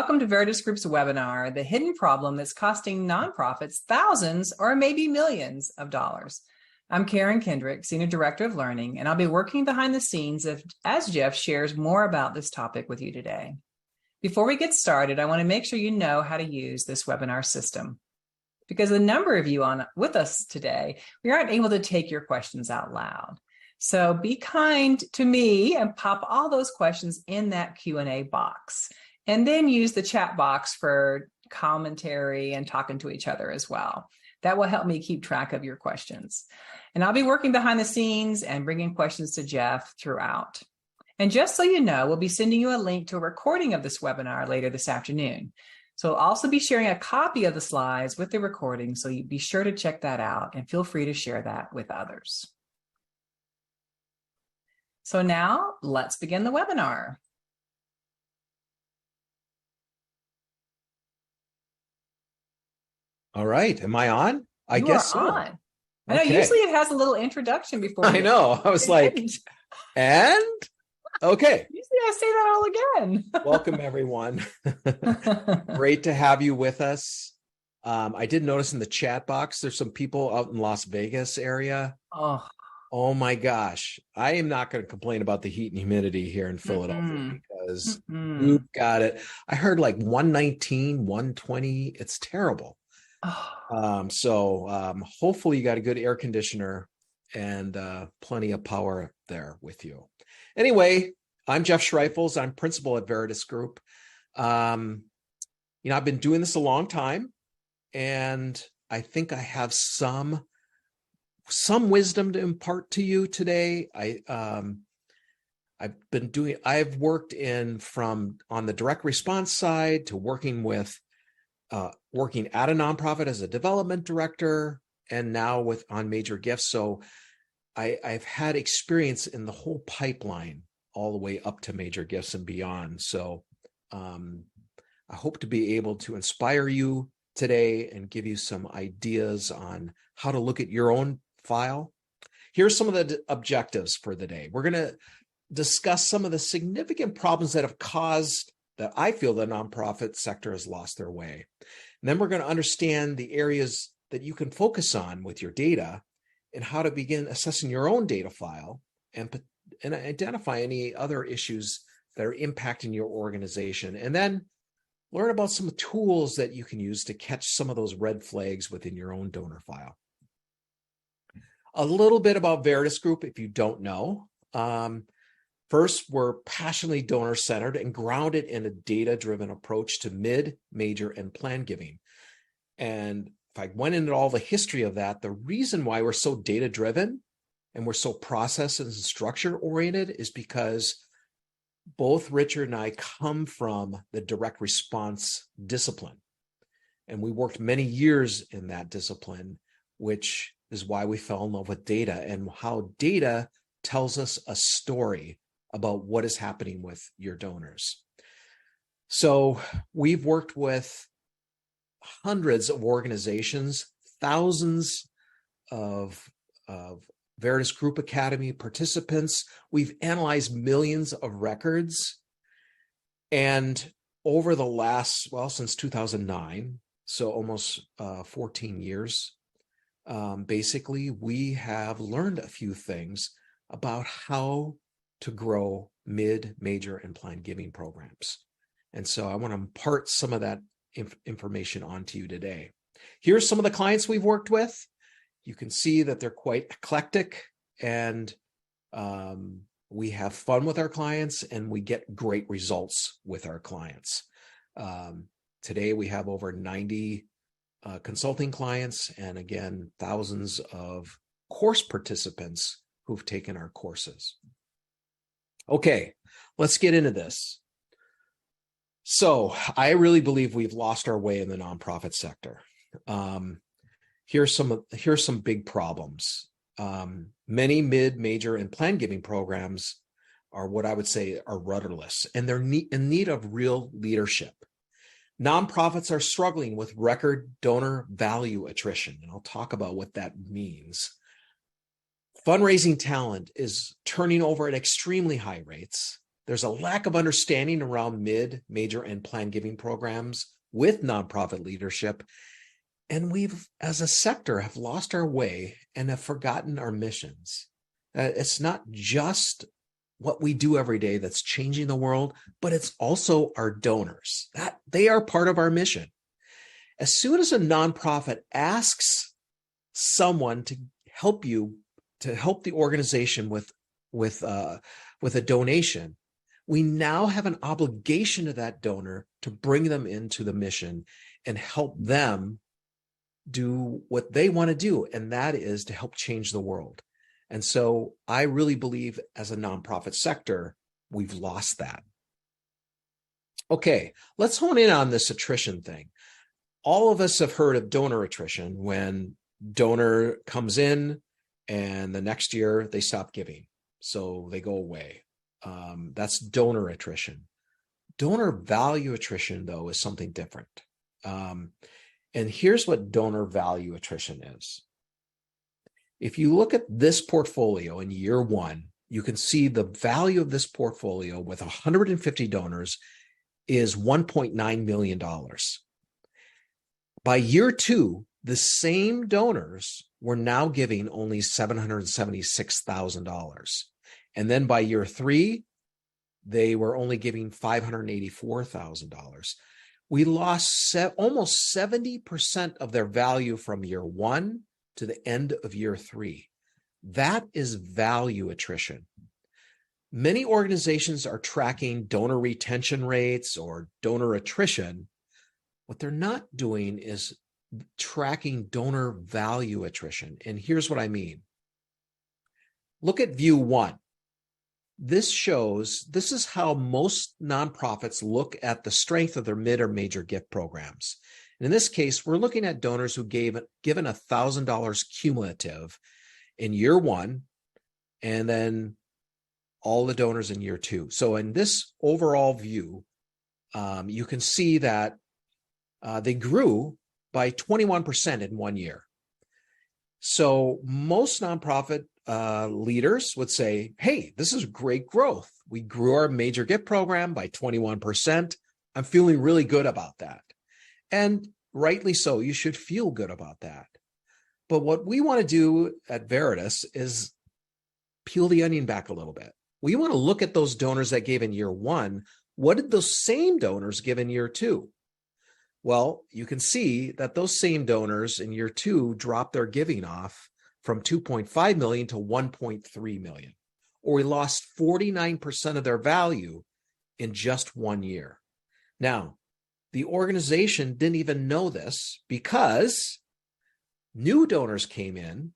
welcome to Veritus Group's webinar, The Hidden Problem That's Costing Nonprofits Thousands or maybe Millions of Dollars. I'm Karen Kendrick, Senior Director of Learning, and I'll be working behind the scenes as Jeff shares more about this topic with you today. Before we get started, I want to make sure you know how to use this webinar system. Because a number of you with us today, we aren't able to take your questions out loud. So be kind to me and pop all those questions in that Q&A box. And then use the chat box for commentary and talking to each other as well. That will help me keep track of your questions. And I'll be working behind the scenes and bringing questions to Jeff throughout. And just so you know, we'll be sending you a link to a recording of this webinar later this afternoon. So we'll also be sharing a copy of the slides with the recording, so you be sure to check that out and feel free to share that with others. So now let's begin the webinar. All right. Am I on? I guess so. On. I know usually it has a little introduction before. I know. I was like, and okay. Usually I say that all again. Welcome, everyone. Great to have you with us. I did notice in the chat box, there's some people out in Las Vegas area. Oh my gosh. I am not going to complain about the heat and humidity here in Philadelphia because you got it. I heard like 119, 120. It's terrible. Hopefully you got a good air conditioner and plenty of power there with you. Anyway, I'm Jeff Schreifels. I'm principal at Veritus Group. I've been doing this a long time, and I think I have some wisdom to impart to you today. I've worked on the direct response side to working at a nonprofit as a development director, and now on major gifts. So I've had experience in the whole pipeline all the way up to major gifts and beyond. So I hope to be able to inspire you today and give you some ideas on how to look at your own file. Here's some of the objectives for the day. We're going to discuss some of the significant problems that I feel the nonprofit sector has lost their way. And then we're going to understand the areas that you can focus on with your data and how to begin assessing your own data file and identify any other issues that are impacting your organization. And then learn about some tools that you can use to catch some of those red flags within your own donor file. A little bit about Veritus Group, if you don't know. First, we're passionately donor-centered and grounded in a data-driven approach to mid, major, and planned giving. And if I went into all the history of that, the reason why we're so data-driven and we're so process and structure-oriented is because both Richard and I come from the direct response discipline. And we worked many years in that discipline, which is why we fell in love with data and how data tells us a story about what is happening with your donors. So we've worked with hundreds of organizations, thousands of Veritus Group Academy participants. We've analyzed millions of records. And over the last, since 2009, so almost 14 years, basically, we have learned a few things about how to grow mid, major, and planned giving programs. And so I want to impart some of that information onto you today. Here's some of the clients we've worked with. You can see that they're quite eclectic, and we have fun with our clients, and we get great results with our clients. Today, we have over 90 consulting clients, and again, thousands of course participants who've taken our courses. Okay, let's get into this. So I really believe we've lost our way in the nonprofit sector. Here's some big problems. Many mid, major, and planned giving programs are what I would say are rudderless, and they're in need of real leadership. Nonprofits are struggling with record donor value attrition, and I'll talk about what that means. Fundraising talent is turning over at extremely high rates. there's a lack of understanding around mid, major, and planned giving programs with nonprofit leadership. And we've, as a sector, have lost our way and have forgotten our missions. It's not just what we do every day that's changing the world, but it's also our donors. That they are part of our mission. As soon as a nonprofit asks someone to help you, to help the organization with a donation, we now have an obligation to that donor to bring them into the mission and help them do what they want to do, and that is to help change the world. And so I really believe as a nonprofit sector, we've lost that. Okay, let's hone in on this attrition thing. All of us have heard of donor attrition, when donor comes in and the next year they stop giving, so they go away. That's donor attrition. Donor value attrition, though, is something different. And here's what donor value attrition is. If you look at this portfolio in year one, you can see the value of this portfolio with 150 donors is $1.9 million. By year two, the same donors were now giving only $776,000. And then by year three, they were only giving $584,000. We lost almost 70% of their value from year one to the end of year three. That is value attrition. Many organizations are tracking donor retention rates or donor attrition. What they're not doing is tracking donor value attrition. And here's what I mean. Look at view one. This is how most nonprofits look at the strength of their mid or major gift programs. And in this case, we're looking at donors who given $1,000 cumulative in year one, and then all the donors in year two. So in this overall view, you can see that they grew by 21% in 1 year. So most nonprofit leaders would say, hey, this is great growth. We grew our major gift program by 21%. I'm feeling really good about that. And rightly so, you should feel good about that. But what we want to do at Veritus is peel the onion back a little bit. We want to look at those donors that gave in year one. What did those same donors give in year two? Well, you can see that those same donors in year two dropped their giving off from 2.5 million to 1.3 million, or we lost 49% of their value in just 1 year. Now, the organization didn't even know this because new donors came in,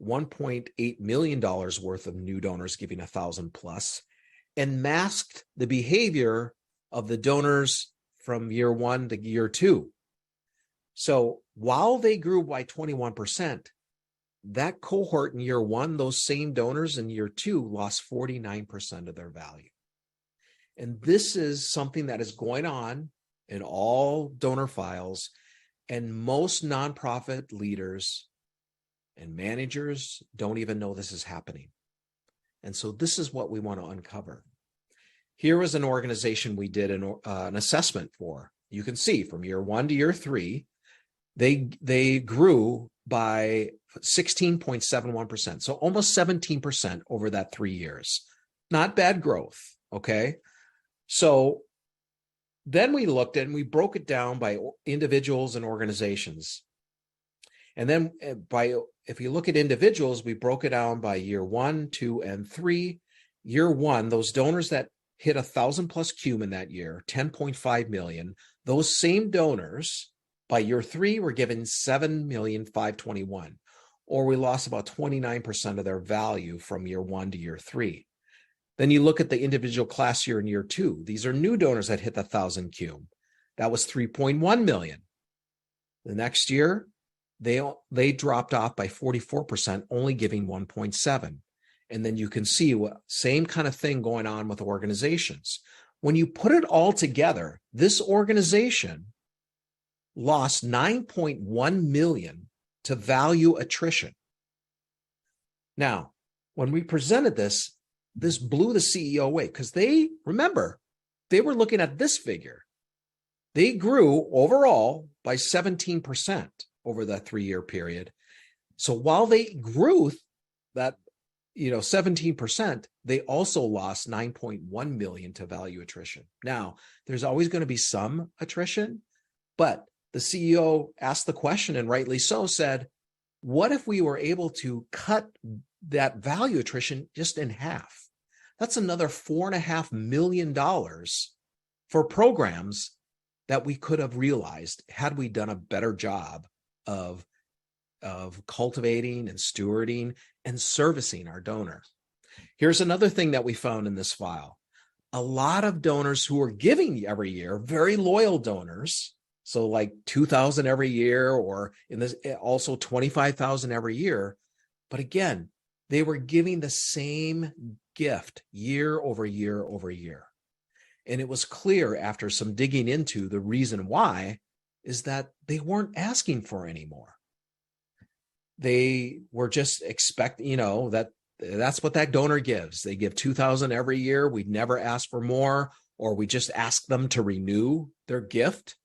$1.8 million worth of new donors giving 1,000 plus, and masked the behavior of the donors from year one to year two. So while they grew by 21%, that cohort in year one, those same donors in year two lost 49% of their value. And this is something that is going on in all donor files, and most nonprofit leaders and managers don't even know this is happening. And so this is what we want to uncover. Here was an organization we did an assessment for. You can see from year one to year three, they grew by 16.71%. So almost 17% over that 3 years. Not bad growth, okay? So then we looked at and we broke it down by individuals and organizations. And then if you look at individuals, we broke it down by year 1, 2, and 3. Year one, those donors that hit 1,000 plus cum in that year, 10.5 million, those same donors by year 3 were given 7,521,000, or we lost about 29% of their value from year 1 to year 3. Then you look at the individual class year in year 2. These are new donors that hit the 1,000 cum. That was 3.1 million. The next year, they dropped off by 44%, only giving 1.7. And then you can see what same kind of thing going on with organizations. When you put it all together, this organization lost 9.1 million to value attrition. Now, when we presented this, this blew the CEO away because they were looking at this figure. They grew overall by 17% over that 3-year period. So while they grew that 17%, they also lost 9.1 million to value attrition. Now, there's always going to be some attrition, but the CEO asked the question, and rightly so, said, what if we were able to cut that value attrition just in half? That's another $4.5 million for programs that we could have realized had we done a better job of cultivating and stewarding and servicing our donor. Here's another thing that we found in this file. A lot of donors who are giving every year, very loyal donors, so like 2,000 every year, or in this also 25,000 every year. But again, they were giving the same gift year over year over year. And it was clear after some digging into the reason why is that they weren't asking for any more. They were just expecting, that's what that donor gives. They give 2,000 every year. We'd never ask for more, or we just ask them to renew their gift.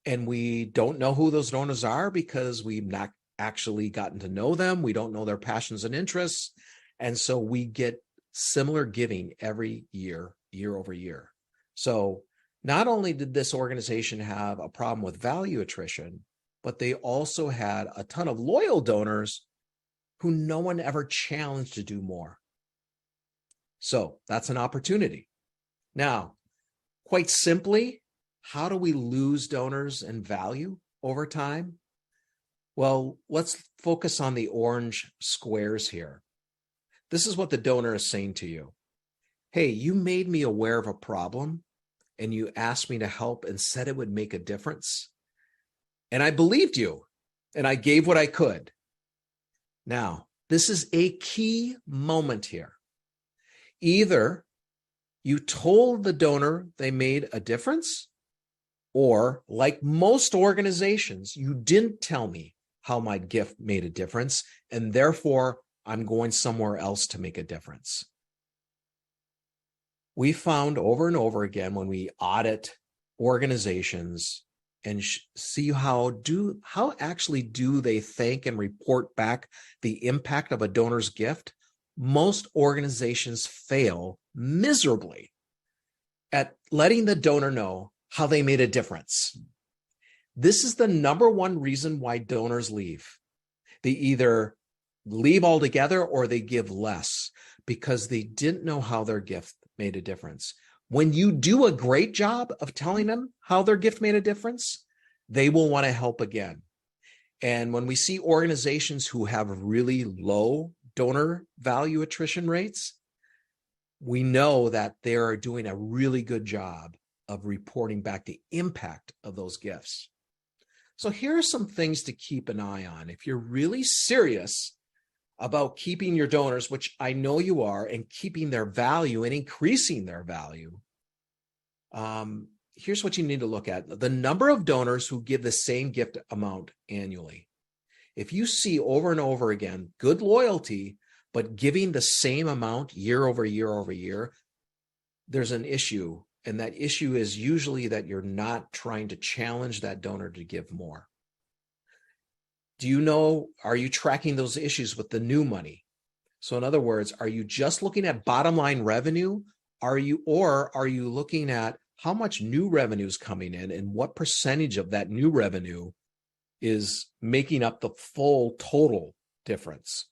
And we don't know who those donors are because we've not actually gotten to know them. We don't know their passions and interests. And so we get similar giving every year, year over year. So not only did this organization have a problem with value attrition, but they also had a ton of loyal donors who no one ever challenged to do more. So that's an opportunity. Now, quite simply, how do we lose donors and value over time? Well, let's focus on the orange squares here. This is what the donor is saying to you. Hey, you made me aware of a problem and you asked me to help and said it would make a difference. And I believed you and I gave what I could. Now, this is a key moment here. Either you told the donor they made a difference, or like most organizations, you didn't tell me how my gift made a difference, and therefore I'm going somewhere else to make a difference. We found over and over again when we audit organizations and see how actually do they thank and report back the impact of a donor's gift, most organizations fail miserably at letting the donor know how they made a difference. This is the number one reason why donors leave. They either leave altogether or they give less because they didn't know how their gift made a difference. When you do a great job of telling them how their gift made a difference, they will want to help again. And when we see organizations who have really low donor value attrition rates, we know that they are doing a really good job of reporting back the impact of those gifts. So here are some things to keep an eye on. If you're really serious about keeping your donors, which I know you are, and keeping their value and increasing their value, here's what you need to look at. The number of donors who give the same gift amount annually. If you see over and over again, good loyalty, but giving the same amount year over year over year, there's an issue. And that issue is usually that you're not trying to challenge that donor to give more. Are you tracking those issues with the new money? So in other words, are you just looking at bottom line revenue? Are you looking at how much new revenue is coming in and what percentage of that new revenue is making up the full total difference?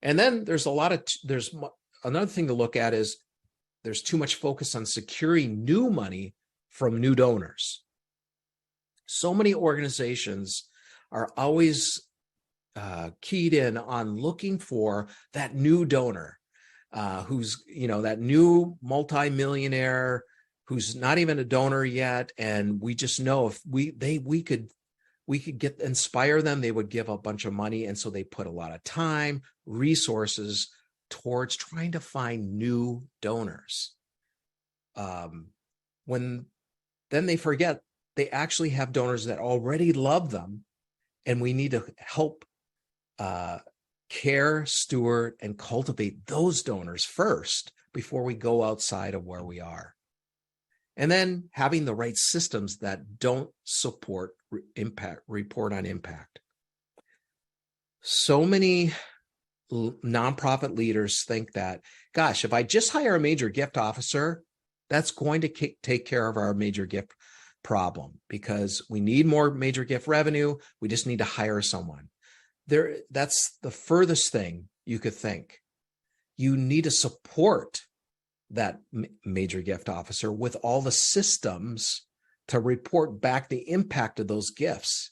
And then there's another thing to look at is there's too much focus on securing new money from new donors. So many organizations are always keyed in on looking for that new donor who's, that new multimillionaire who's not even a donor yet. And we just know if we could inspire them, they would give a bunch of money. And so they put a lot of time, resources towards trying to find new donors. Then they forget they actually have donors that already love them, and we need to help care, steward, and cultivate those donors first before we go outside of where we are. And then having the right systems that don't support report on impact. So many nonprofit leaders think that, gosh, if I just hire a major gift officer, that's going to take care of our major gift problem because we need more major gift revenue. We just need to hire someone. That's the furthest thing you could think. You need to support that major gift officer with all the systems to report back the impact of those gifts.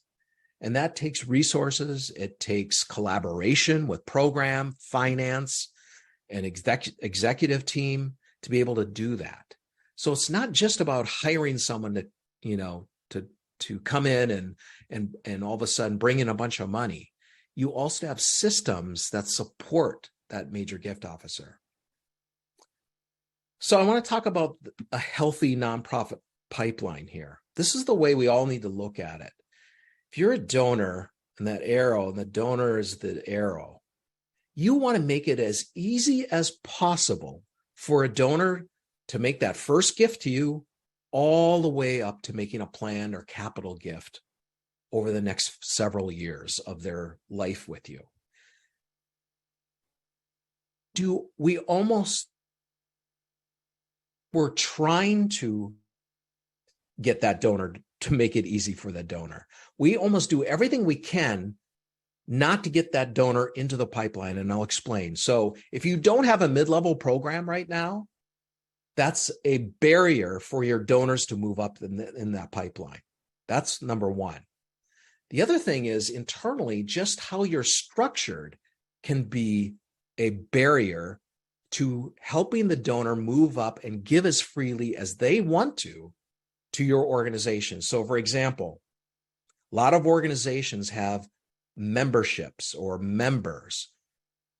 And that takes resources. It takes collaboration with program, finance, and executive team to be able to do that. So it's not just about hiring someone to come in and all of a sudden bring in a bunch of money. You also have systems that support that major gift officer. So I want to talk about a healthy nonprofit pipeline here. This is the way we all need to look at it. If you're a donor and that arrow, and the donor is the arrow, you want to make it as easy as possible for a donor to make that first gift to you all the way up to making a planned or capital gift over the next several years of their life with you. We're trying to get that donor to make it easy for the donor. We almost do everything we can not to get that donor into the pipeline, and I'll explain. So if you don't have a mid-level program right now, that's a barrier for your donors to move up in that pipeline. That's number one. The other thing is internally, just how you're structured can be a barrier to helping the donor move up and give as freely as they want to your organization. So for example, a lot of organizations have memberships or members.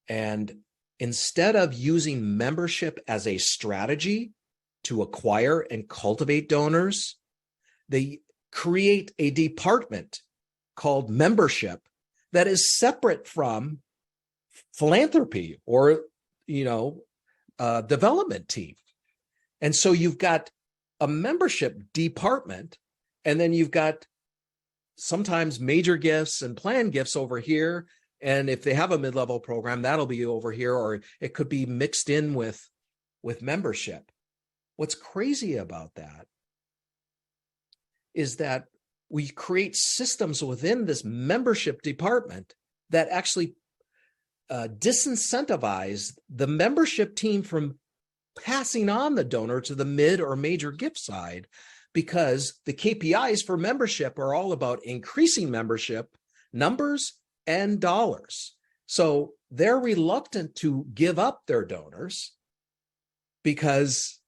And instead of using membership as a strategy to acquire and cultivate donors, they create a department called membership that is separate from philanthropy or, development team. And so you've got a membership department, and then you've got sometimes major gifts and planned gifts over here. And if they have a mid-level program, that'll be over here, or it could be mixed in with membership. What's crazy about that is that we create systems within this membership department that actually disincentivize the membership team from passing on the donor to the mid or major gift side, because the KPIs for membership are all about increasing membership numbers and dollars. So they're reluctant to give up their donors because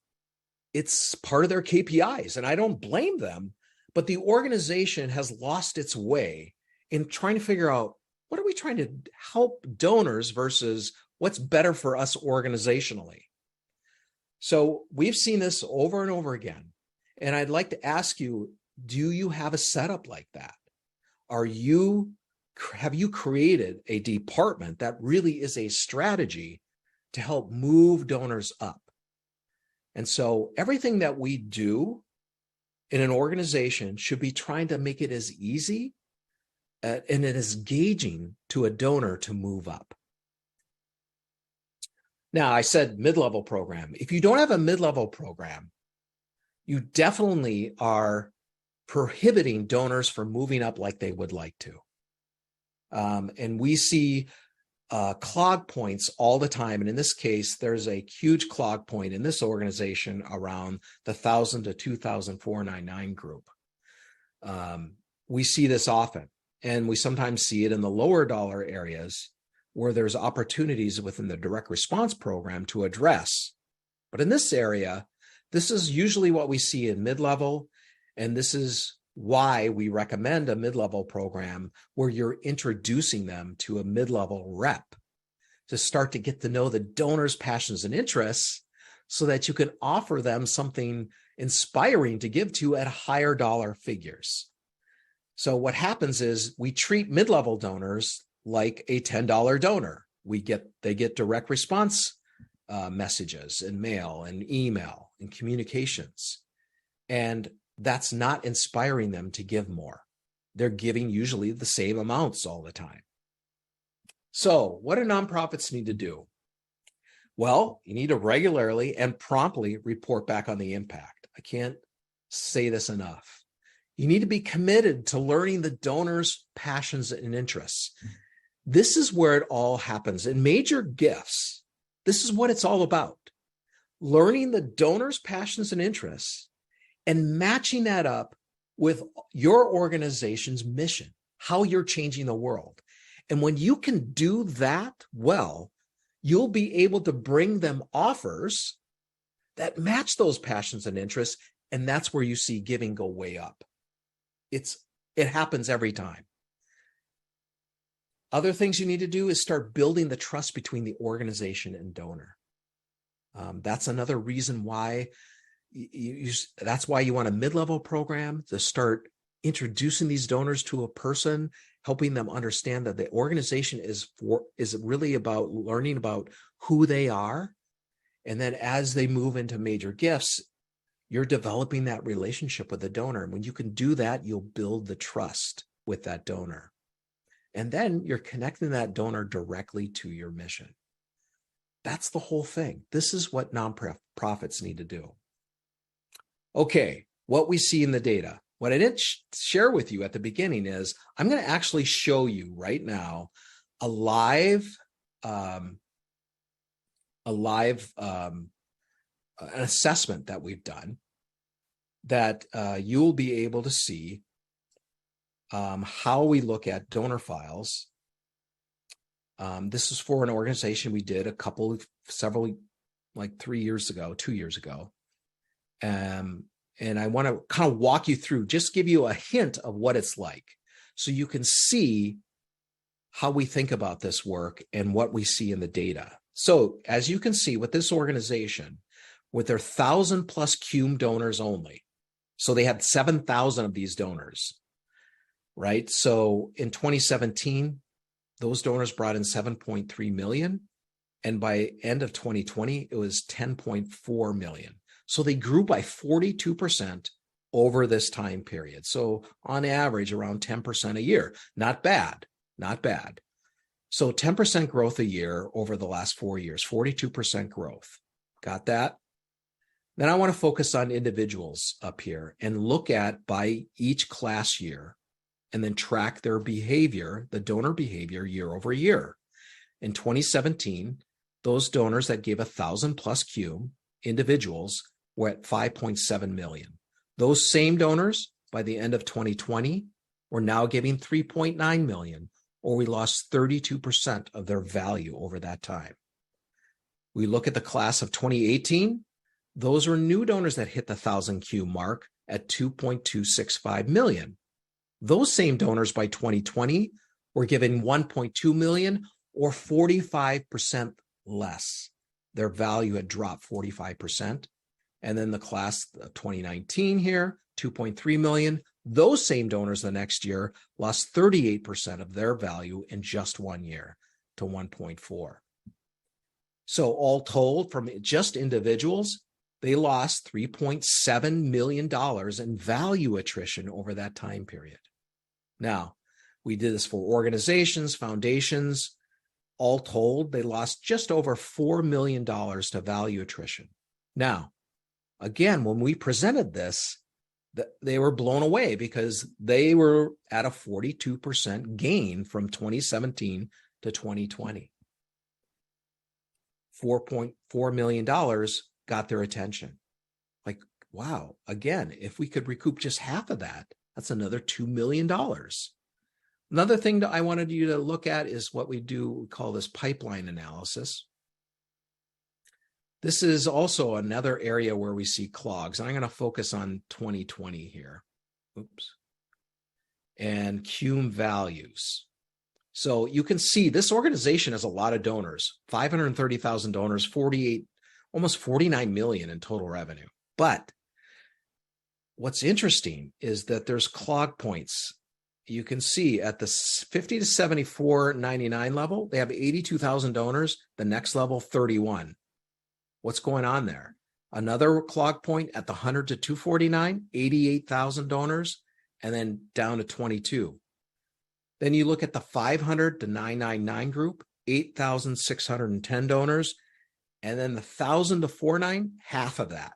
it's part of their KPIs. And I don't blame them, but the organization has lost its way in trying to figure out, what are we trying to help donors versus what's better for us organizationally? So we've seen this over and over again. And I'd like to ask you, do you have a setup like that? Have you created a department that really is a strategy to help move donors up? And so everything that we do in an organization should be trying to make it as easy and as engaging to a donor to move up. Now, I said mid-level program. If you don't have a mid-level program, you definitely are prohibiting donors from moving up like they would like to. And we see clog points all the time. And in this case, there's a huge clog point in this organization around the 1,000 to 2,499 group. We see this often, and we sometimes see it in the lower dollar areas where there's opportunities within the direct response program to address. But in this area, this is usually what we see in mid-level, and this is why we recommend a mid-level program where you're introducing them to a mid-level rep to start to get to know the donor's passions and interests so that you can offer them something inspiring to give to at higher dollar figures. So what happens is we treat mid-level donors like a $10 donor. They get direct response messages and mail and email and communications. And that's not inspiring them to give more. They're giving usually the same amounts all the time. So what do nonprofits need to do? Well, you need to regularly and promptly report back on the impact. I can't say this enough. You need to be committed to learning the donors' passions and interests. This is where it all happens. In major gifts, this is what it's all about. Learning the donors' passions and interests and matching that up with your organization's mission, how you're changing the world. And when you can do that well, you'll be able to bring them offers that match those passions and interests. And that's where you see giving go way up. It happens every time. Other things you need to do is start building the trust between the organization and donor. That's another reason why that's why you want a mid-level program to start introducing these donors to a person, helping them understand that the organization is really about learning about who they are. And then as they move into major gifts, you're developing that relationship with the donor. And when you can do that, you'll build the trust with that donor. And then you're connecting that donor directly to your mission. That's the whole thing. This is what nonprofits need to do. Okay, what we see in the data. What I didn't share with you at the beginning is I'm going to actually show you right now a live an assessment that we've done that you'll be able to see how we look at donor files. This is for an organization we did several, like 2 years ago. And I want to kind of walk you through, just give you a hint of what it's like so you can see how we think about this work and what we see in the data. So as you can see with this organization, with their 1,000+ cum donors only, so they had 7,000 of these donors, right? So in 2017, those donors brought in 7.3 million. And by end of 2020, it was 10.4 million. So they grew by 42% over this time period. So on average, around 10% a year. Not bad, not bad. So 10% growth a year over the last 4 years, 42% growth. Got that? Then I want to focus on individuals up here and look at by each class year and then track their behavior, the donor behavior year over year. In 2017, those donors that gave 1,000+ cum individuals were at 5.7 million. Those same donors by the end of 2020 were now giving 3.9 million, or we lost 32% of their value over that time. We look at the class of 2018, those were new donors that hit the 1,000 cum mark at 2.265 million. Those same donors by 2020 were given 1.2 million, or 45% less. Their value had dropped 45%. And then the class of 2019 here, 2.3 million. Those same donors the next year lost 38% of their value in just 1 year to 1.4. So all told, from just individuals, they lost $3.7 million in value attrition over that time period. Now, we did this for organizations, foundations. All told, they lost just over $4 million to value attrition. Now, again, when we presented this, they were blown away because they were at a 42% gain from 2017 to 2020. $4.4 million got their attention. Like, wow, again, if we could recoup just half of that, that's another $2 million. Another thing that I wanted you to look at is what we call this pipeline analysis. This is also another area where we see clogs. And I'm going to focus on 2020 here. Oops. And cum values. So you can see this organization has a lot of donors, 530,000 donors, almost 49 million in total revenue. But what's interesting is that there's clog points you can see at the 50 to 74.99 level, they have 82,000 donors. The next level, 31. What's going on there? Another clog point at the 100 to 249, 88,000 donors, and then down to 22. Then you look at the 500 to 999 group, 8,610 donors, and then the 1,000 to 49, half of that,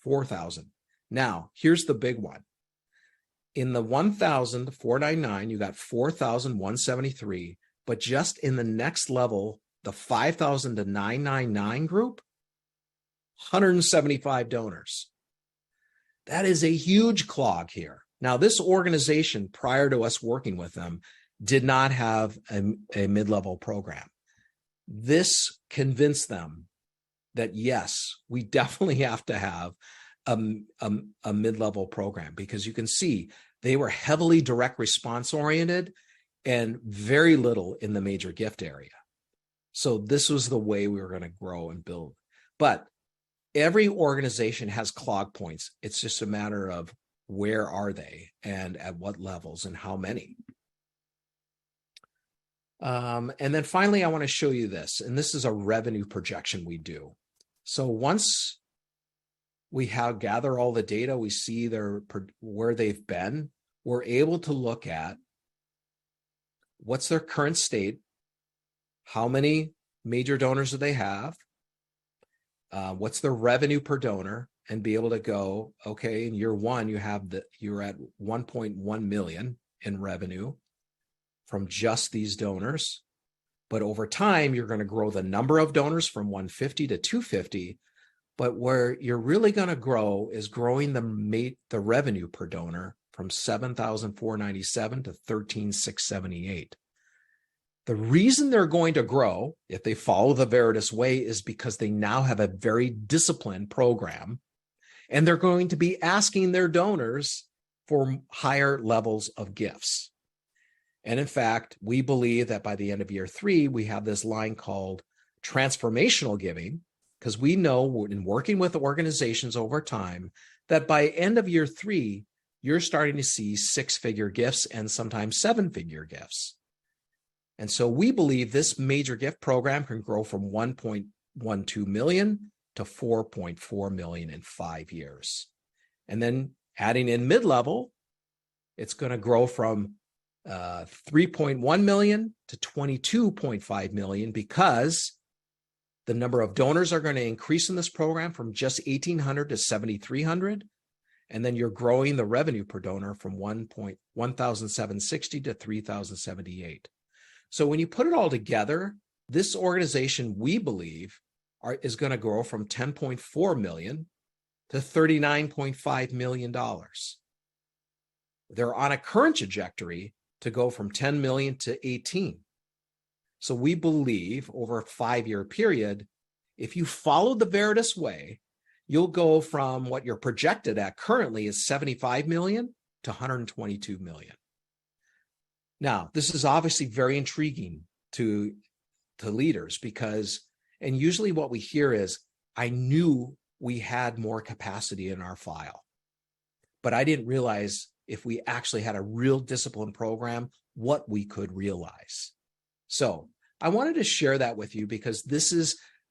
4,000. Now, here's the big one. In the 1,000 to 499, you got 4,173, but just in the next level, the 5,000 to 999 group, 175 donors. That is a huge clog here. Now, this organization, prior to us working with them, did not have a mid-level program. This convinced them that, yes, we definitely have to have a mid-level program, because you can see they were heavily direct response oriented and very little in the major gift area. So this was the way we were going to grow and build. But every organization has clog points. It's just a matter of where are they and at what levels and how many. And then finally, I want to show you this, and this is a revenue projection we do. So once we gather all the data, we see where they've been, we're able to look at what's their current state, how many major donors do they have, what's their revenue per donor, and be able to go, okay, in year one, you're at 1.1 million in revenue from just these donors. But over time, you're going to grow the number of donors from 150 to 250. But where you're really going to grow is growing the revenue per donor from 7,497 to 13,678. The reason they're going to grow, if they follow the Veritus way, is because they now have a very disciplined program, and they're going to be asking their donors for higher levels of gifts. And in fact, we believe that by the end of year 3, we have this line called transformational giving, because we know in working with organizations over time that by end of year 3, you're starting to see 6-figure gifts and sometimes 7-figure gifts. And so we believe this major gift program can grow from 1.12 million to 4.4 million in 5 years. And then adding in mid-level, it's going to grow from 3.1 million to 22.5 million, because the number of donors are going to increase in this program from just 1,800 to 7,300. And then you're growing the revenue per donor from 1,760 to 3,078. So when you put it all together, this organization, we believe, is going to grow from 10.4 million to $39.5 million. They're on a current trajectory to go from 10 million to 18. So we believe over a 5-year period, if you follow the Veritus way, you'll go from what you're projected at currently is 75 million to 122 million. Now, this is obviously very intriguing to leaders, because, and usually what we hear is, I knew we had more capacity in our file, but I didn't realize if we actually had a real disciplined program, what we could realize. So I wanted to share that with you, because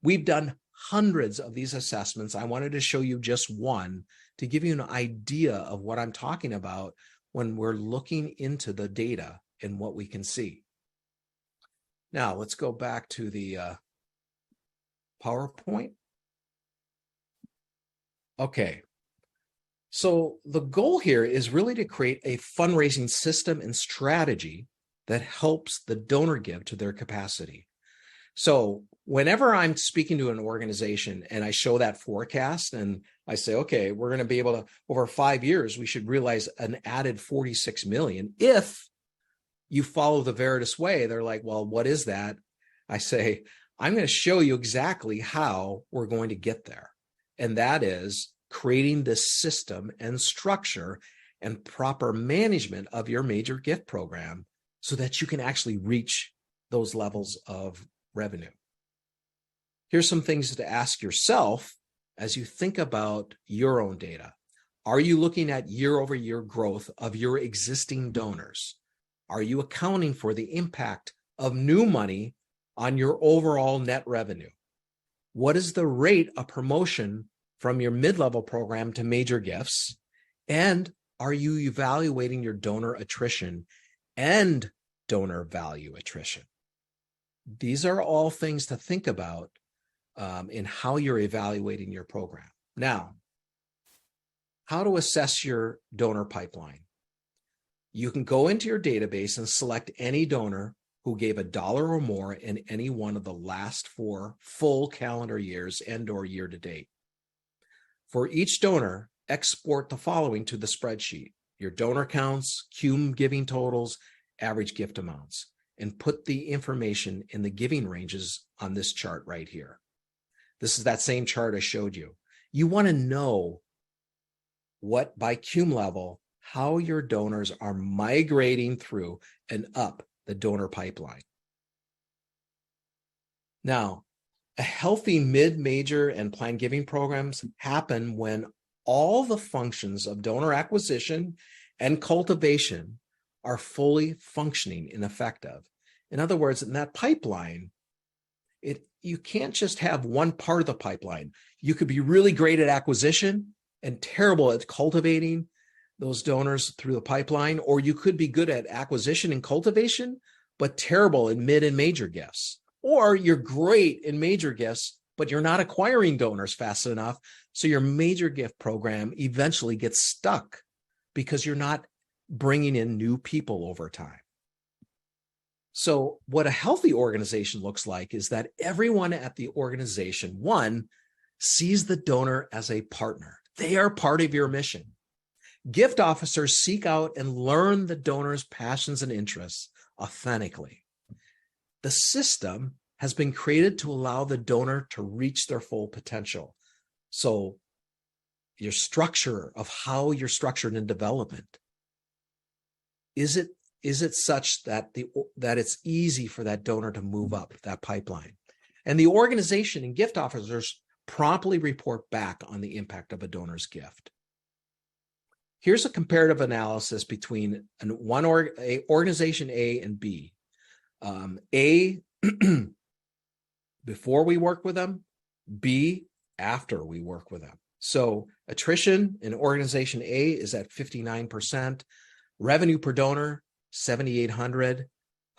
we've done hundreds of these assessments. I wanted to show you just one to give you an idea of what I'm talking about when we're looking into the data and what we can see. Now let's go back to the PowerPoint. Okay. So the goal here is really to create a fundraising system and strategy that helps the donor give to their capacity. So whenever I'm speaking to an organization and I show that forecast and I say, okay, we're going to be able to, over 5 years, we should realize an added 46 million. If you follow the Veritus way, they're like, well, what is that? I say, I'm going to show you exactly how we're going to get there. And that is creating this system and structure and proper management of your major gift program so that you can actually reach those levels of revenue. Here's some things to ask yourself as you think about your own data. Are you looking at year-over-year growth of your existing donors? Are you accounting for the impact of new money on your overall net revenue? What is the rate of promotion from your mid-level program to major gifts? And are you evaluating your donor attrition and donor value attrition? These are all things to think about in how you're evaluating your program. Now, how to assess your donor pipeline. You can go into your database and select any donor who gave $1 or more in any one of the last 4 full calendar years and/or year to date. For each donor, export the following to the spreadsheet: your donor counts, cum giving totals, average gift amounts, and put the information in the giving ranges on this chart right here. This is that same chart I showed you. You want to know what, by cum level, how your donors are migrating through and up the donor pipeline. Now, a healthy mid, major, and planned giving programs happen when all the functions of donor acquisition and cultivation are fully functioning and effective. In other words, in that pipeline, you can't just have one part of the pipeline. You could be really great at acquisition and terrible at cultivating those donors through the pipeline, or you could be good at acquisition and cultivation, but terrible in mid and major gifts. Or you're great in major gifts, but you're not acquiring donors fast enough, so your major gift program eventually gets stuck because you're not bringing in new people over time. So what a healthy organization looks like is that everyone at the organization, one, sees the donor as a partner. They are part of your mission. Gift officers seek out and learn the donor's passions and interests authentically. The system has been created to allow the donor to reach their full potential. So your structure of how you're structured in development, is it such that that it's easy for that donor to move up that pipeline? And the organization and gift officers promptly report back on the impact of a donor's gift. Here's a comparative analysis between organization A and B. A, before we work with them, B, after we work with them. So attrition in organization A is at 59%, revenue per donor, 7,800,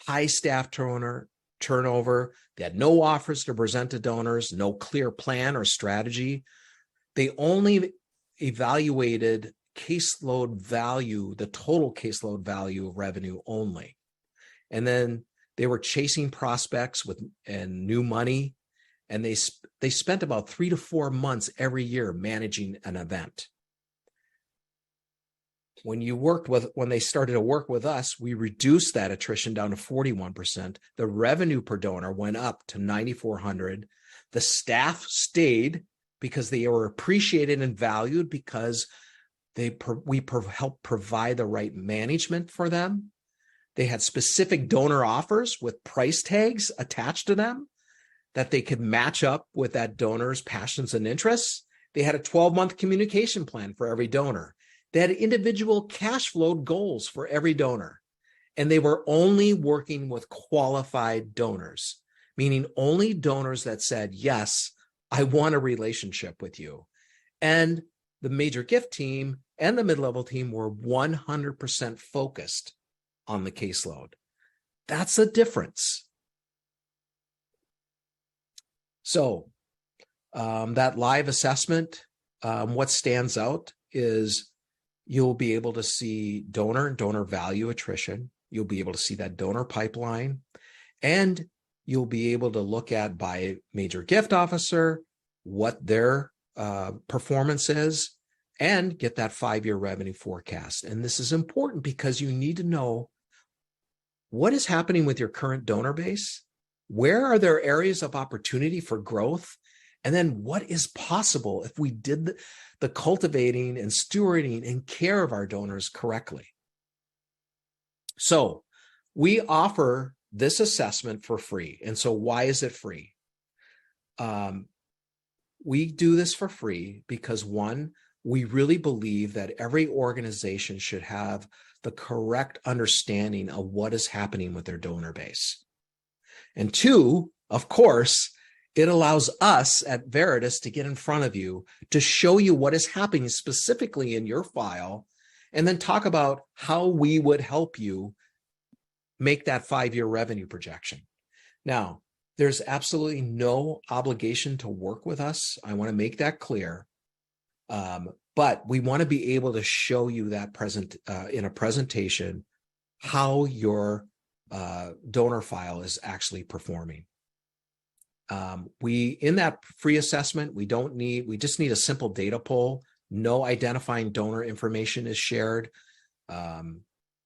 high staff turnover. They had no offers to present to donors, no clear plan or strategy. They only evaluated caseload value, the total caseload value of revenue only. And then they were chasing prospects and new money. And they spent about 3 to 4 months every year managing an event. When they started to work with us, we reduced that attrition down to 41%. The revenue per donor went up to 9,400. The staff stayed because they were appreciated and valued because we helped provide the right management for them. They had specific donor offers with price tags attached to them that they could match up with that donor's passions and interests. They had a 12-month communication plan for every donor. They had individual cash flow goals for every donor. And they were only working with qualified donors, meaning only donors that said, yes, I want a relationship with you. And the major gift team and the mid-level team were 100% focused on the caseload. That's a difference. So that live assessment, what stands out is you'll be able to see donor value attrition. You'll be able to see that donor pipeline, and you'll be able to look at by major gift officer what their performance is and get that 5-year revenue forecast. And this is important because you need to know what is happening with your current donor base. Where are there areas of opportunity for growth? And then what is possible if we did the cultivating and stewarding and care of our donors correctly? So we offer this assessment for free. And so why is it free? We do this for free because, one, we really believe that every organization should have the correct understanding of what is happening with their donor base. And two, of course, it allows us at Veritus to get in front of you to show you what is happening specifically in your file, and then talk about how we would help you make that 5-year revenue projection. Now, there's absolutely no obligation to work with us. I want to make that clear. But we want to be able to show you that in a presentation how your donor file is actually performing. In that free assessment, we just need a simple data poll. No identifying donor information is shared.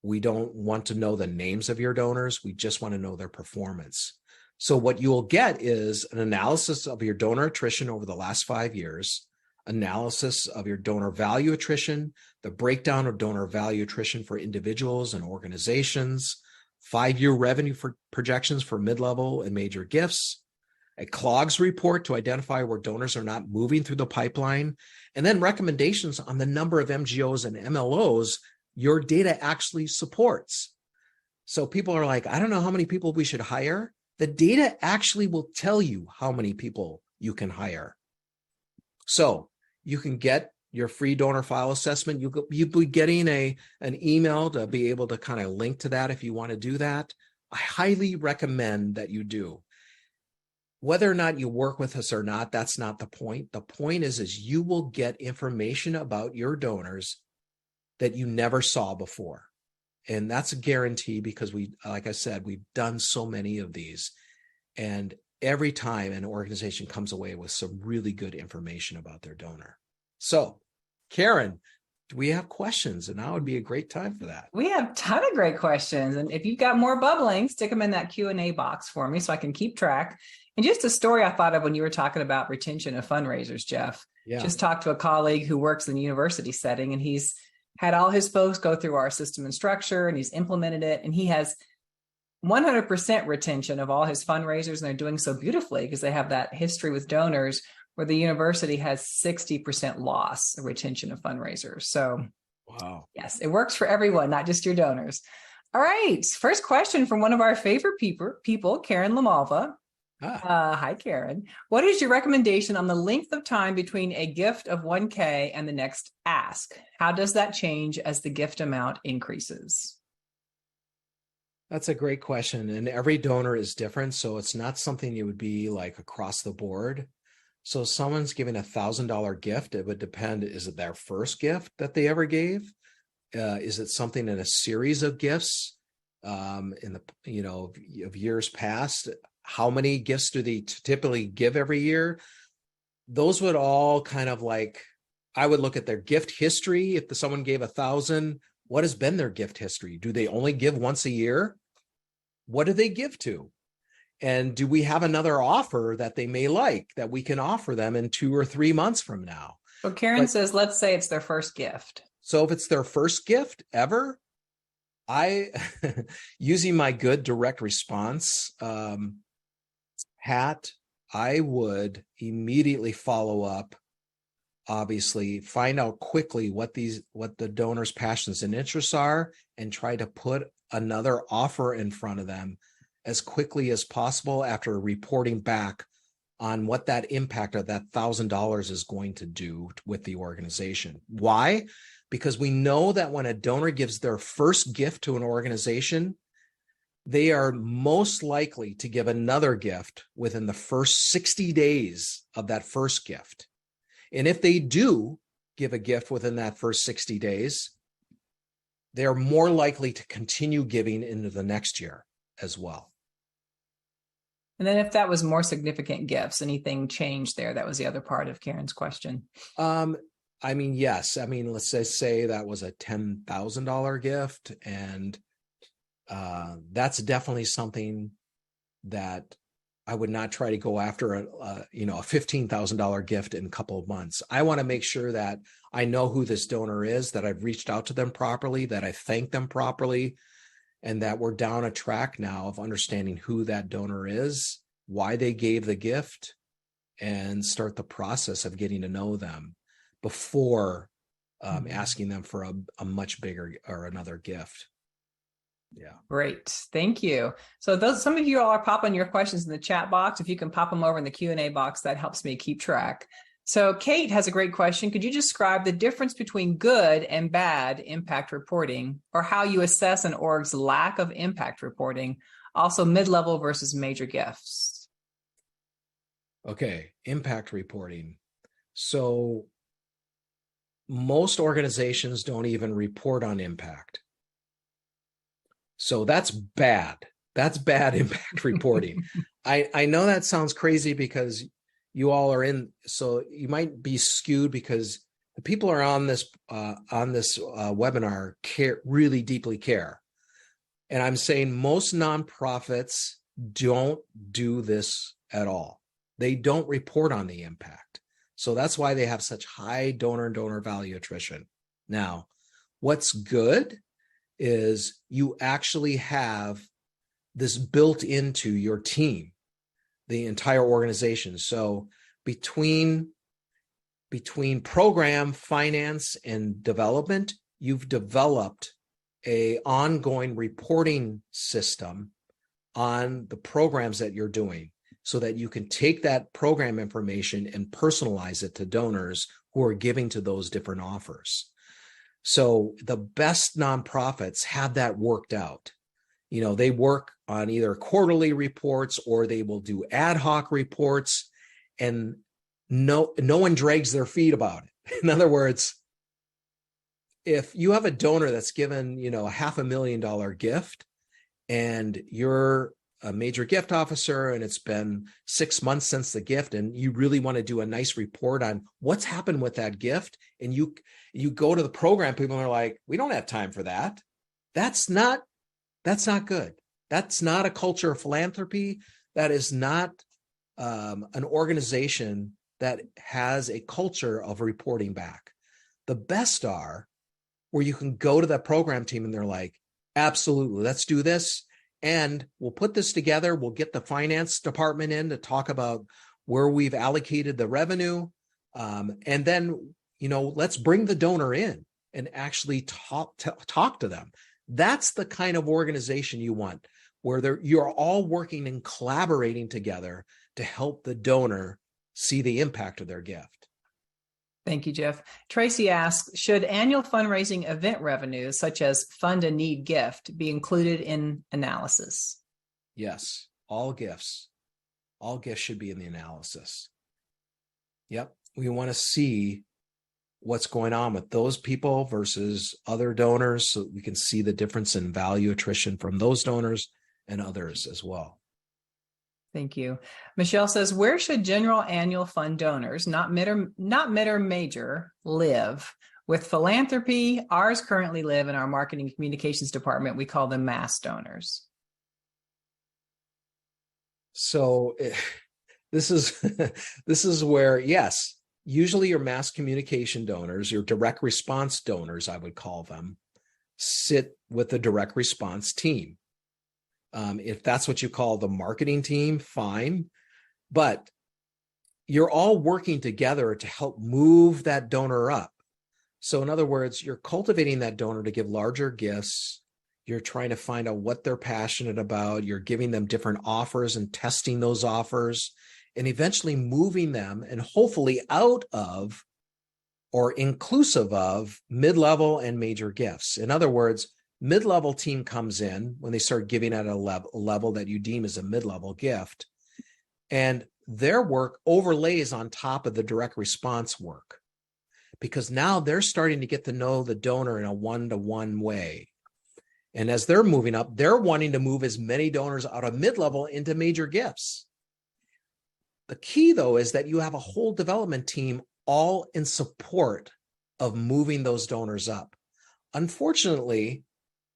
We don't want to know the names of your donors. We just want to know their performance. So what you will get is an analysis of your donor attrition over the last 5 years, analysis of your donor value attrition, the breakdown of donor value attrition for individuals and organizations, 5-year revenue for projections for mid-level and major gifts, a CLOGS report to identify where donors are not moving through the pipeline, and then recommendations on the number of MGOs and MLOs your data actually supports. So people are like, I don't know how many people we should hire. The data actually will tell you how many people you can hire. So you can get your free donor file assessment. You'll be getting an email to be able to kind of link to that if you want to do that. I highly recommend that you do. Whether or not you work with us or not, that's not the point. The point is you will get information about your donors that you never saw before. And that's a guarantee because like I said, we've done so many of these. And every time an organization comes away with some really good information about their donor. So, Karen, do we have questions? And now would be a great time for that. We have a ton of great questions. And if you've got more bubbling, stick them in that Q&A box for me so I can keep track. And just a story I thought of when you were talking about retention of fundraisers, Jeff. Yeah. Just talked to a colleague who works in the university setting, and he's had all his folks go through our system and structure, and he's implemented it. And he has 100% retention of all his fundraisers. And they're doing so beautifully because they have that history with donors, where the university has 60% loss of retention of fundraisers. So, wow. Yes, it works for everyone, not just your donors. All right. First question from one of our favorite people, Karen Lamalva. Hi, Karen. What is your recommendation on the length of time between a gift of $1,000 and the next ask? How does that change as the gift amount increases? That's a great question. And every donor is different. So it's not something you would be like across the board. So someone's giving $1,000 gift. It would depend. Is it their first gift that they ever gave? Is it something in a series of gifts in the, of years past? How many gifts do they typically give every year? Those would all kind of like, I would look at their gift history. If someone gave 1,000, what has been their gift history? Do they only give once a year? What do they give to? And do we have another offer that they may like that we can offer them in 2 or 3 months from now? So Karen says, let's say it's their first gift. So if it's their first gift ever, using my good direct response hat, I would immediately follow up, obviously, find out quickly what the donor's passions and interests are, and try to put another offer in front of them as quickly as possible after reporting back on what that impact of that $1,000 is going to do with the organization. Why? Because we know that when a donor gives their first gift to an organization, they are most likely to give another gift within the first 60 days of that first gift. And if they do give a gift within that first 60 days, they're more likely to continue giving into the next year as well. And then if that was more significant gifts, anything changed there? That was the other part of Karen's question. Yes. Let's say that was a $10,000 gift, and that's definitely something that I would not try to go after a $15,000 gift in a couple of months. I want to make sure that I know who this donor is, that I've reached out to them properly, that I thanked them properly, and that we're down a track now of understanding who that donor is, why they gave the gift, and start the process of getting to know them. before asking them for a much bigger or another gift. Yeah. Great. Thank you. So some of you all are popping your questions in the chat box. If you can pop them over in the Q&A box, that helps me keep track. So Kate has a great question. Could you describe the difference between good and bad impact reporting, or how you assess an org's lack of impact reporting? Also, mid-level versus major gifts. Okay. Impact reporting. So most organizations don't even report on impact. So that's bad. That's bad impact reporting. I know that sounds crazy because you all are in, so you might be skewed because the people are on this webinar really deeply care. And I'm saying most nonprofits don't do this at all. They don't report on the impact. So that's why they have such high donor and donor value attrition. Now, what's good is you actually have this built into your team, the entire organization. So between program, finance, and development, you've developed an ongoing reporting system on the programs that you're doing so that you can take that program information and personalize it to donors who are giving to those different offers. So the best nonprofits have that worked out. You know, they work on either quarterly reports or they will do ad hoc reports, and no one drags their feet about it. In other words, if you have a donor that's given, a $500,000 gift and you're a major gift officer and it's been 6 months since the gift and you really want to do a nice report on what's happened with that gift, and you go to the program people and are like, we don't have time for that. That's not good. That's not a culture of philanthropy. That is not an organization that has a culture of reporting back. The best are where you can go to that program team and they're like, absolutely, let's do this. And we'll put this together. We'll get the finance department in to talk about where we've allocated the revenue. And then, let's bring the donor in and actually talk to them. That's the kind of organization you want, where you're all working and collaborating together to help the donor see the impact of their gift. Thank you, Jeff. Tracy asks, should annual fundraising event revenues, such as fund a need gift, be included in analysis? Yes, all gifts should be in the analysis. Yep, we want to see what's going on with those people versus other donors, so we can see the difference in value attrition from those donors and others as well. Thank you. Michelle says, where should general annual fund donors, not mid or major, live? With philanthropy, ours currently live in our marketing and communications department. We call them mass donors. So this is where, yes, usually your mass communication donors, your direct response donors, I would call them, sit with the direct response team. If that's what you call the marketing team, fine. But you're all working together to help move that donor up. So in other words, you're cultivating that donor to give larger gifts. You're trying to find out what they're passionate about. You're giving them different offers and testing those offers and eventually moving them and hopefully out of or inclusive of mid-level and major gifts. In other words, mid-level team comes in when they start giving at a level that you deem as a mid-level gift, and their work overlays on top of the direct response work, because now they're starting to get to know the donor in a one-to-one way. And as they're moving up, they're wanting to move as many donors out of mid-level into major gifts. The key, though, is that you have a whole development team all in support of moving those donors up. Unfortunately,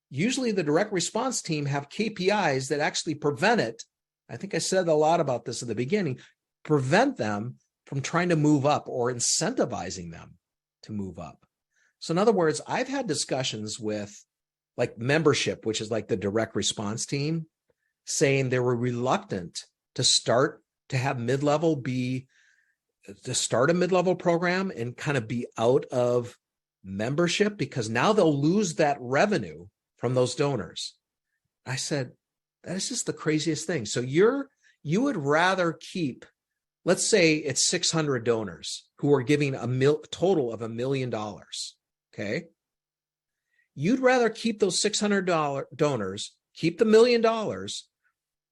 usually the direct response team have KPIs that actually prevent it. I think I said a lot about this at the beginning, prevent them from trying to move up or incentivizing them to move up. So in other words, I've had discussions with like membership, which is like the direct response team, saying they were reluctant to start to have mid-level be to start a mid-level program and kind of be out of membership because now they'll lose that revenue from those donors. I said, that is just the craziest thing. So you would rather keep, let's say it's 600 donors who are giving a total of $1 million. Okay. You'd rather keep those $600 donors, keep the $1 million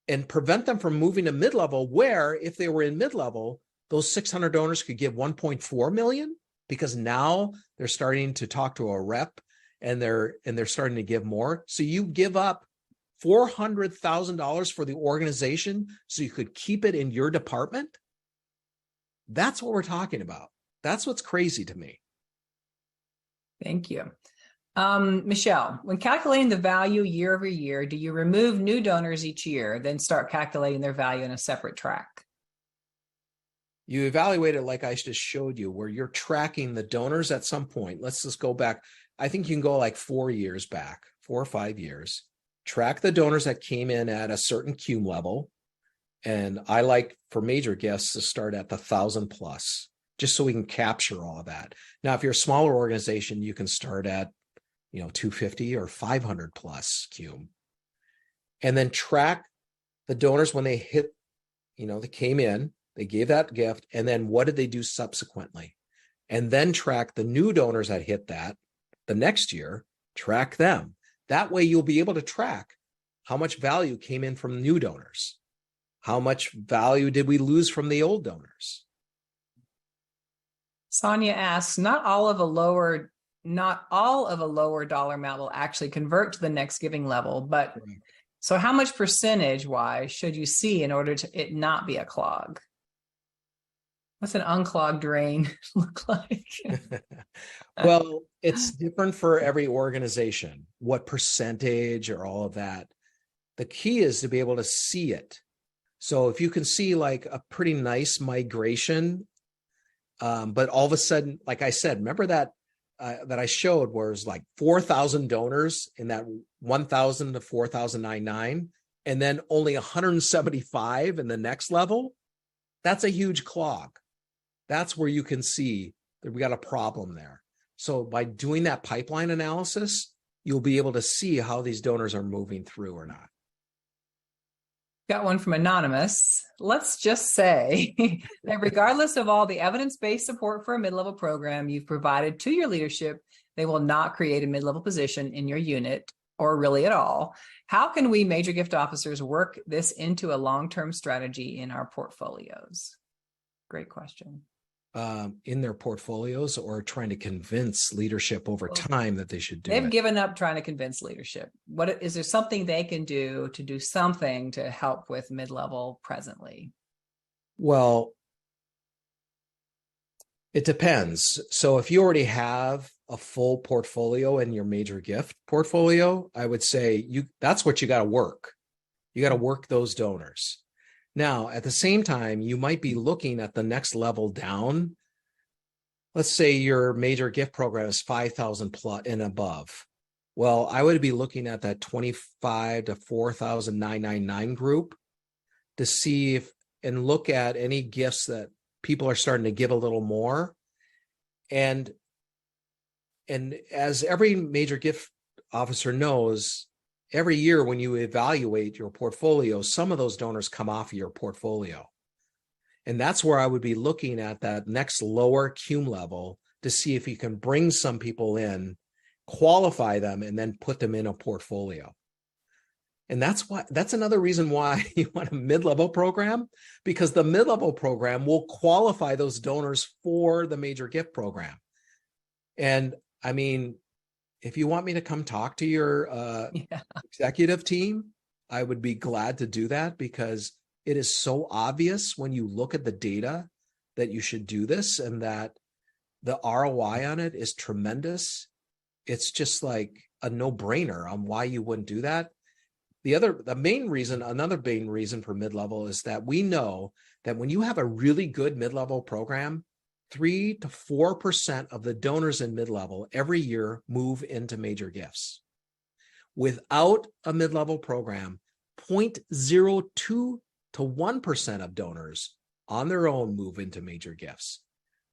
and prevent them from moving to mid-level, where if they were in mid-level, those 600 donors could give 1.4 million because now they're starting to talk to a rep and they're starting to give more. So you give up $400,000 for the organization so you could keep it in your department. That's what we're talking about. That's what's crazy to me. Thank you. Michelle, when calculating the value year over year, do you remove new donors each year, then start calculating their value in a separate track? You evaluate it like I just showed you, where you're tracking the donors at some point. Let's just go back. I think you can go like 4 years back, 4 or 5 years, track the donors that came in at a certain cum level. And I like for major gifts to start at the 1,000 plus, just so we can capture all of that. Now, if you're a smaller organization, you can start at 250 or 500 plus cum, and then track the donors when they hit, they came in, they gave that gift, and then what did they do subsequently? And then track the new donors that hit that the next year, track them. That way you'll be able to track how much value came in from new donors. How much value did we lose from the old donors? Sonia asks, not all of a lower dollar amount will actually convert to the next giving level, but so how much percentage wise should you see in order to it not be a clog? What's an unclogged drain look like? Well, it's different for every organization, what percentage or all of that. The key is to be able to see it. So if you can see like a pretty nice migration, but all of a sudden, like I said, remember that I showed where it's like 4,000 donors in that 1,000 to 4,099, and then only 175 in the next level. That's a huge clog. That's where you can see that we got a problem there. So by doing that pipeline analysis, you'll be able to see how these donors are moving through or not. Got one from Anonymous. Let's just say that regardless of all the evidence-based support for a mid-level program you've provided to your leadership, they will not create a mid-level position in your unit or really at all. How can we major gift officers work this into a long-term strategy in our portfolios? Great question. In their portfolios, or trying to convince leadership over time that they should do it? They've given up trying to convince leadership. What is there something they can do to do something to help with mid-level presently? Well, it depends. So if you already have a full portfolio in your major gift portfolio, I would say that's what you got to work. You got to work those donors. Now, at the same time, you might be looking at the next level down. Let's say your major gift program is 5,000 plus and above. Well, I would be looking at that 25 to 4,999 group to see if, and look at any gifts that people are starting to give a little more. And as every major gift officer knows, every year when you evaluate your portfolio, some of those donors come off of your portfolio. And that's where I would be looking at that next lower cum level to see if you can bring some people in, qualify them, and then put them in a portfolio. And that's another reason why you want a mid-level program, because the mid-level program will qualify those donors for the major gift program. And I mean, if you want me to come talk to your executive team, I would be glad to do that, because it is so obvious when you look at the data that you should do this, and that the ROI on it is tremendous. It's just like a no-brainer on why you wouldn't do that. Another main reason for mid-level is that we know that when you have a really good mid-level program, 3 to 4% of the donors in mid-level every year move into major gifts. Without a mid-level program, 0.02 to 1% of donors on their own move into major gifts.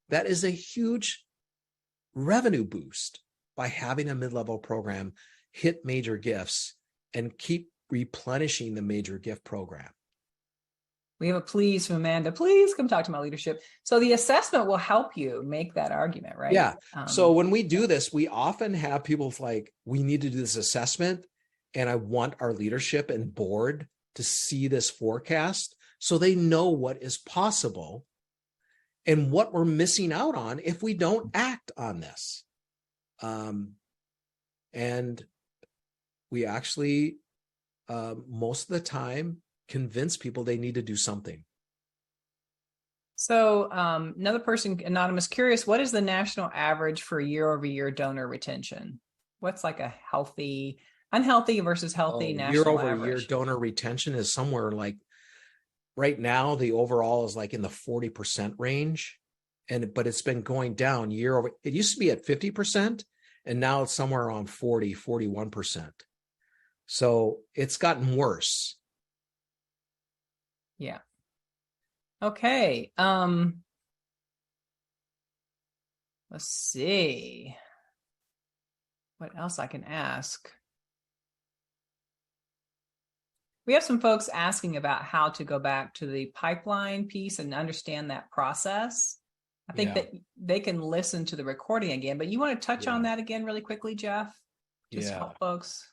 That is a huge revenue boost by having a mid-level program hit major gifts and keep replenishing the major gift program. We have a please from Amanda. Please come talk to my leadership. So the assessment will help you make that argument, right? Yeah. So when we do this, we often have people like, we need to do this assessment, and I want our leadership and board to see this forecast so they know what is possible and what we're missing out on if we don't act on this. And we actually, most of the time, convince people they need to do something. So another person, anonymous, curious, what is the national average for year-over-year donor retention? What's like a healthy, unhealthy versus healthy national average? Year-over-year donor retention is somewhere like, right now, the overall is like in the 40% range. But it's been going down year over. It used to be at 50%, and now it's somewhere around 41%. So it's gotten worse. Yeah. Okay. Let's see what else I can ask. We have some folks asking about how to go back to the pipeline piece and understand that process. I think that they can listen to the recording again, but you want to touch on that again really quickly, Jeff? Just help folks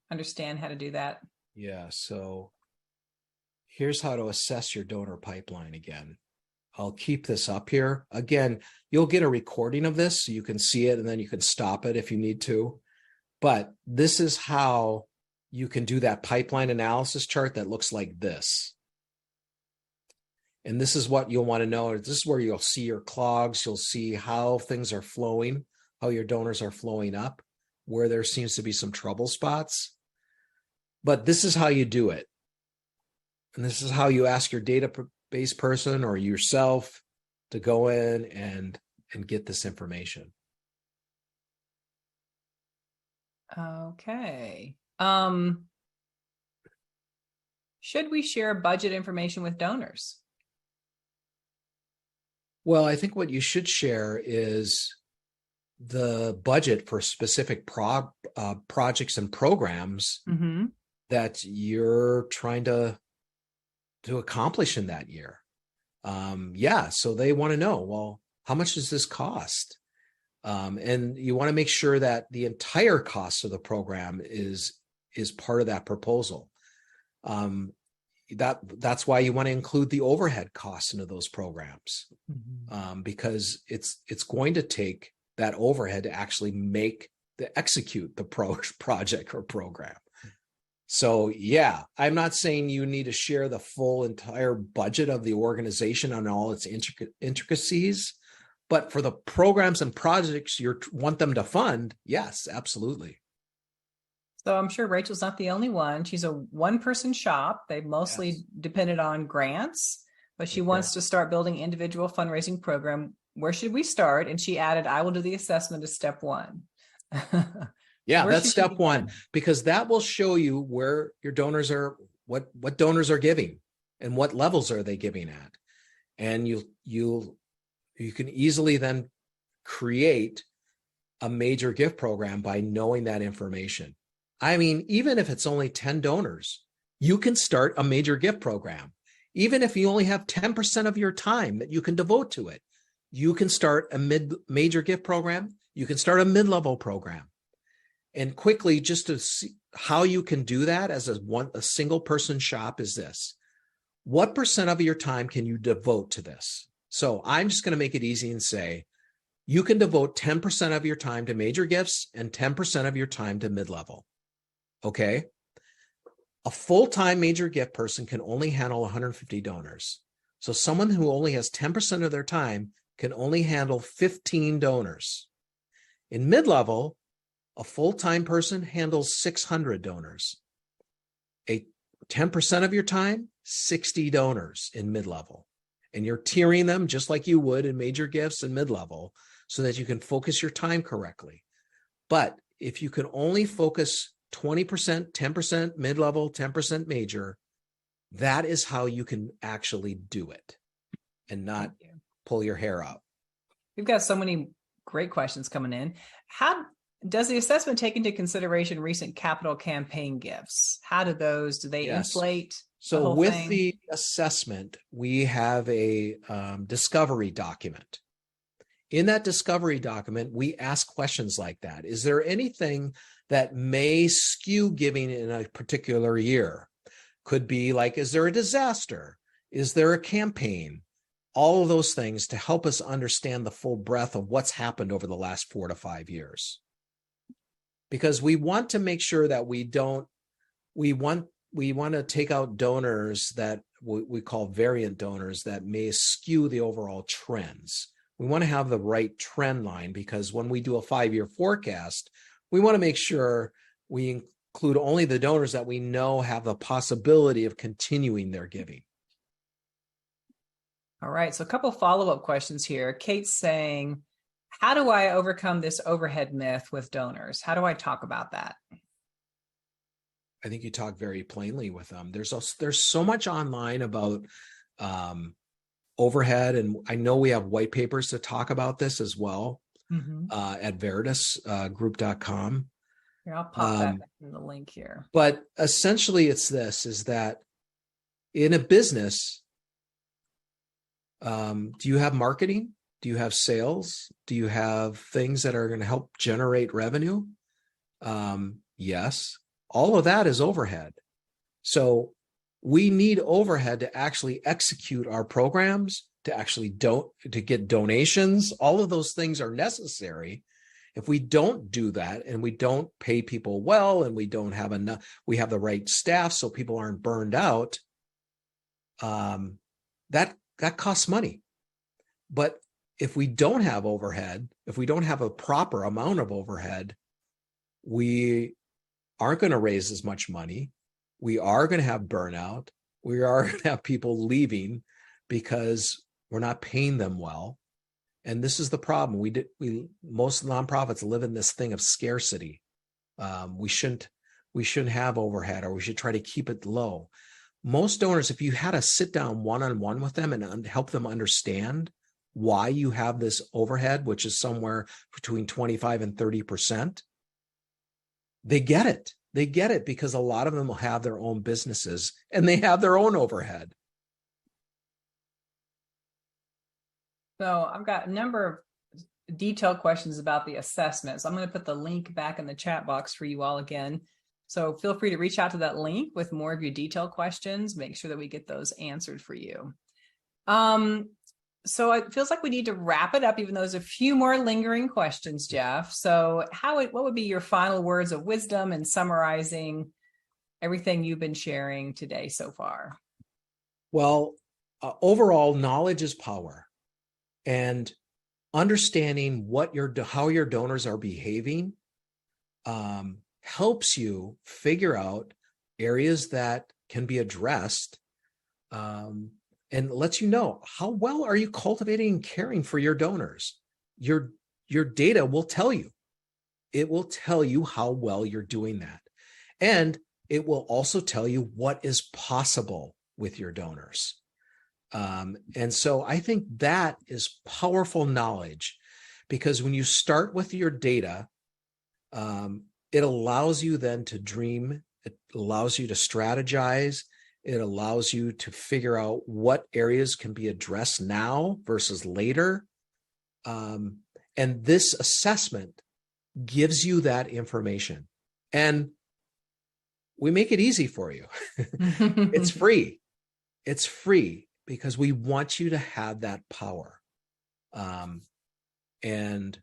understand how to do that. Yeah, so here's how to assess your donor pipeline again. I'll keep this up here. Again, you'll get a recording of this so you can see it, and then you can stop it if you need to. But this is how you can do that pipeline analysis chart that looks like this. And this is what you'll want to know. This is where you'll see your clogs. You'll see how things are flowing, how your donors are flowing up, where there seems to be some trouble spots. But this is how you do it. And this is how you ask your database person or yourself to go in and get this information. Okay. Should we share budget information with donors? Well, I think what you should share is the budget for specific projects and programs that you're trying to accomplish in that year. So they want to know, well, how much does this cost? And you want to make sure that the entire cost of the program is part of that proposal. That's why you want to include the overhead costs into those programs, because it's going to take that overhead to actually execute the project or program. So I'm not saying you need to share the full entire budget of the organization on all its intricacies, but for the programs and projects you want them to fund, yes, absolutely. So I'm sure Rachel's not the only one. She's a one-person shop. They've mostly depended on grants, but she wants to start building individual fundraising program. Where should we start? And she added, I will do the assessment as step one. That's step one, because that will show you where your donors are, what donors are giving and what levels are they giving at. And you can easily then create a major gift program by knowing that information. I mean, even if it's only 10 donors, you can start a major gift program. Even if you only have 10% of your time that you can devote to it, you can start a major gift program. You can start a mid-level program. And quickly, just to see how you can do that as a single person shop is this. What percent of your time can you devote to this? So I'm just going to make it easy and say, you can devote 10% of your time to major gifts and 10% of your time to mid-level. Okay. A full-time major gift person can only handle 150 donors. So someone who only has 10% of their time can only handle 15 donors. In mid-level, a full-time person handles 600 donors. 10% of your time, 60 donors in mid-level. And you're tiering them just like you would in major gifts and mid-level so that you can focus your time correctly. But if you can only focus 20%, 10% mid-level, 10% major, That is how you can actually do it and not pull your hair out. We've got so many great questions coming in. How does the assessment take into consideration recent capital campaign gifts? How do they inflate the whole with thing? the assessment, we have a discovery document. In that discovery document, we ask questions like that. Is there anything that may skew giving in a particular year? Could be like, is there a disaster? Is there a campaign? All of those things to help us understand the full breadth of what's happened over the last 4 to 5 years. Because we want to make sure that we want to take out donors that we call variant donors that may skew the overall trends. We want to have the right trend line, because when we do a 5-year forecast, we want to make sure we include only the donors that we know have the possibility of continuing their giving. All right. So a couple follow-up questions here. Kate's saying, how do I overcome this overhead myth with donors? How do I talk about that? I think you talk very plainly with them. There's so much online about overhead, and I know we have white papers to talk about this as well at veritusgroup.com. Here, I'll pop that in the link here. But essentially it's this, is that in a business, do you have marketing? Do you have sales? Do you have things that are going to help generate revenue? Yes. All of that is overhead. So we need overhead to actually execute our programs, to actually to get donations. All of those things are necessary. If we don't do that, and we don't pay people well, and we don't have enough, we have the right staff so people aren't burned out, that costs money. But if we don't have overhead, if we don't have a proper amount of overhead, we aren't going to raise as much money. We are going to have burnout. We are going to have people leaving because we're not paying them well. And this is the problem. Most nonprofits live in this thing of scarcity. We shouldn't have overhead, or we should try to keep it low. Most donors, if you had to sit down one-on-one with them and help them understand why you have this overhead, which is somewhere between 25 and 30%, they get it. They get it because a lot of them will have their own businesses and they have their own overhead. So I've got a number of detailed questions about the assessment. So I'm going to put the link back in the chat box for you all again. So feel free to reach out to that link with more of your detailed questions. Make sure that we get those answered for you. So it feels like we need to wrap it up, even though there's a few more lingering questions, Jeff. So what would be your final words of wisdom in summarizing everything you've been sharing today so far? Well, overall, knowledge is power. And understanding how your donors are behaving helps you figure out areas that can be addressed, and lets you know how well are you cultivating and caring for your donors. Your data will tell you. It will tell you how well you're doing that. And it will also tell you what is possible with your donors. And so I think that is powerful knowledge, because when you start with your data, it allows you then to dream. It allows you to strategize. It allows you to figure out what areas can be addressed now versus later. And this assessment gives you that information. And we make it easy for you. It's free. It's free because we want you to have that power. And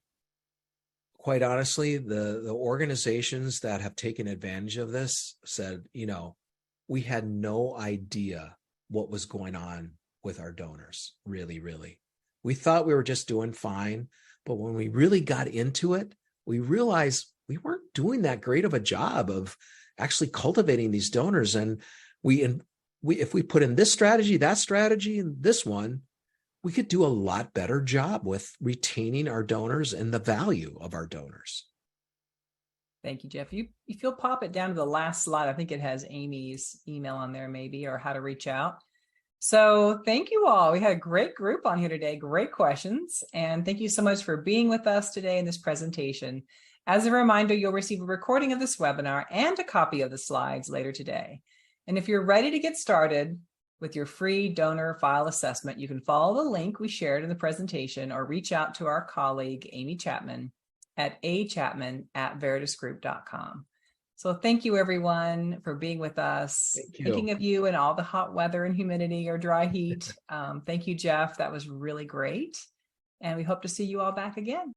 quite honestly, the organizations that have taken advantage of this said, we had no idea what was going on with our donors, really, really. We thought we were just doing fine. But when we really got into it, we realized we weren't doing that great of a job of actually cultivating these donors. And if we put in this strategy, that strategy, and this one, we could do a lot better job with retaining our donors and the value of our donors. Thank you, Jeff. If you'll pop it down to the last slide, I think it has Amy's email on there maybe, or how to reach out. So thank you all. We had a great group on here today, great questions. And thank you so much for being with us today in this presentation. As a reminder, you'll receive a recording of this webinar and a copy of the slides later today. And if you're ready to get started with your free donor file assessment, you can follow the link we shared in the presentation or reach out to our colleague, Amy Chapman, at achapman@veritusgroup.com. So thank you, everyone, for being with us. Thinking of you in all the hot weather and humidity or dry heat. Thank you, Jeff. That was really great. And we hope to see you all back again.